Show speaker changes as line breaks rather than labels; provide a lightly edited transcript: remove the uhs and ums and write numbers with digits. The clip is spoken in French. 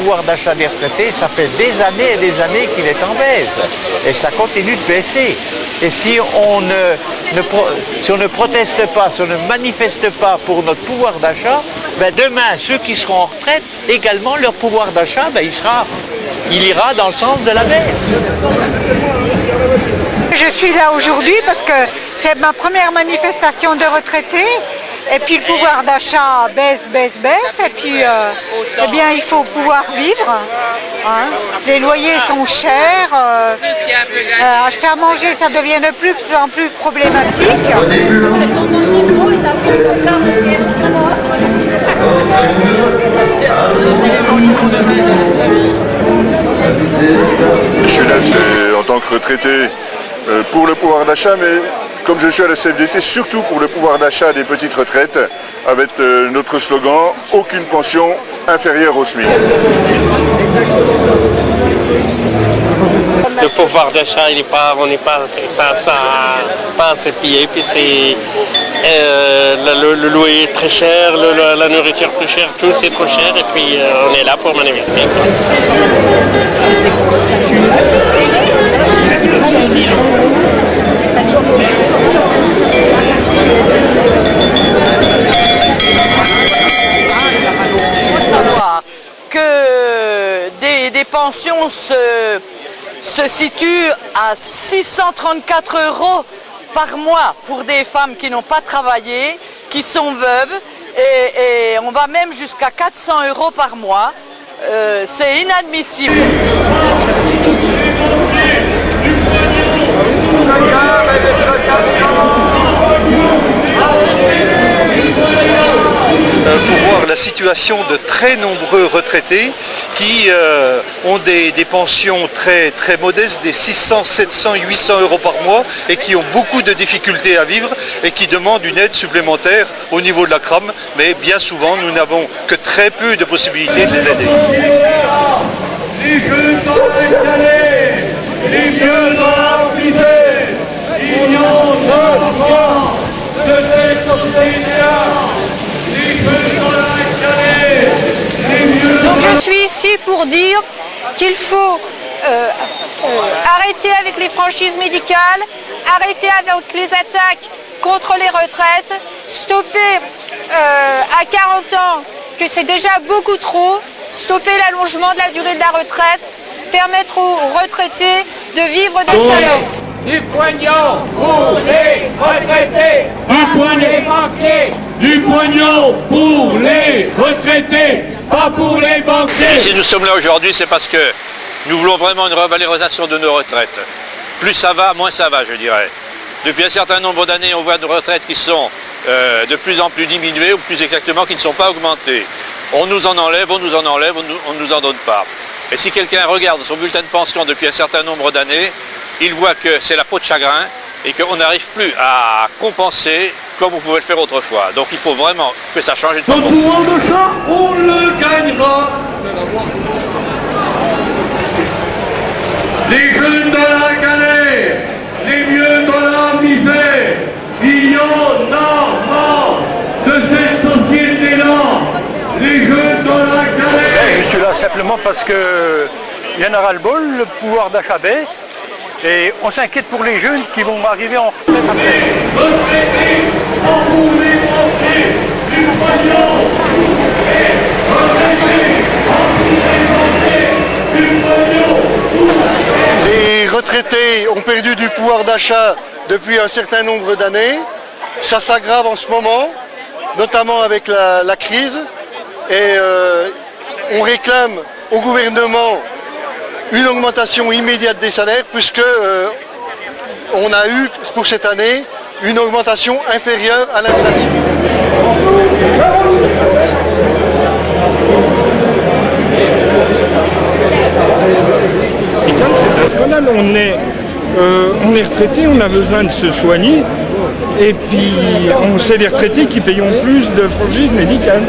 pouvoir d'achat des retraités, ça fait des années et des années qu'il est en baisse. Et ça continue de baisser. Et si on ne proteste pas, si on ne manifeste pas pour notre pouvoir d'achat, ben demain, ceux qui seront en retraite, également leur pouvoir d'achat, ben il ira dans le sens de la baisse.
Je suis là aujourd'hui parce que c'est ma première manifestation de retraités. Et puis le pouvoir d'achat baisse. Et puis eh bien, il faut pouvoir vivre. Hein. Les loyers sont chers. Acheter à manger, ça devient de plus en plus problématique.
Je suis là en tant que retraité pour le pouvoir d'achat, mais comme je suis à la CFDT, surtout pour le pouvoir d'achat des petites retraites, avec notre slogan « Aucune pension inférieure au SMIC ».
Le pouvoir d'achat, on n'est pas assez payé, puis c'est le loyer est très cher, la nourriture plus chère, tout c'est trop cher, et puis on est là pour manifester.
Que des pensions se situent à 634 € par mois pour des femmes qui n'ont pas travaillé, qui sont veuves, et on va même jusqu'à 400 € par mois. C'est inadmissible.
Pour voir la situation de très nombreux retraités qui ont des pensions très modestes, des 600, 700, 800 € par mois et qui ont beaucoup de difficultés à vivre et qui demandent une aide supplémentaire au niveau de la CRAM, mais bien souvent nous n'avons que très peu de possibilités de les aider.
Les jeunes dans la galère, les vieux dans la misère, il n'y en a pas de cette société-là.
Donc je suis ici pour dire qu'il faut arrêter avec les franchises médicales, arrêter avec les attaques contre les retraites, stopper à 40 ans, que c'est déjà beaucoup trop, stopper l'allongement de la durée de la retraite, permettre aux retraités de vivre décemment.
Du pognon pour les retraités, du pognon pour les retraités, pas pour les banquiers.
Si nous sommes là aujourd'hui, c'est parce que nous voulons vraiment une revalorisation de nos retraites. Plus ça va, moins ça va, je dirais. Depuis un certain nombre d'années, on voit nos retraites qui sont de plus en plus diminuées, ou plus exactement qui ne sont pas augmentées. On nous en enlève, on nous en enlève, on ne nous en donne pas. Et si quelqu'un regarde son bulletin de pension depuis un certain nombre d'années, il voit que c'est la peau de chagrin et qu'on n'arrive plus à compenser comme on pouvait le faire autrefois. Donc il faut vraiment que ça change une fois.
Notre pouvoir d'achat, on le gagnera. Les jeunes dans la galère, les vieux dans la misère, il y en a marre de cette société-là. Les jeunes dans la galère.
Je suis là simplement parce que il y en aura le bol, le pouvoir d'achat baisse. Et on s'inquiète pour les jeunes qui vont arriver en retraite après. Les retraités ont perdu du pouvoir d'achat depuis un certain nombre d'années. Ça s'aggrave en ce moment, notamment avec la crise. Et on réclame au gouvernement une augmentation immédiate des salaires puisque on a eu pour cette année une augmentation inférieure à l'inflation.
C'est un scandale, on est retraité, on a besoin de se soigner et puis c'est les retraités qui payons plus de franchises médicales.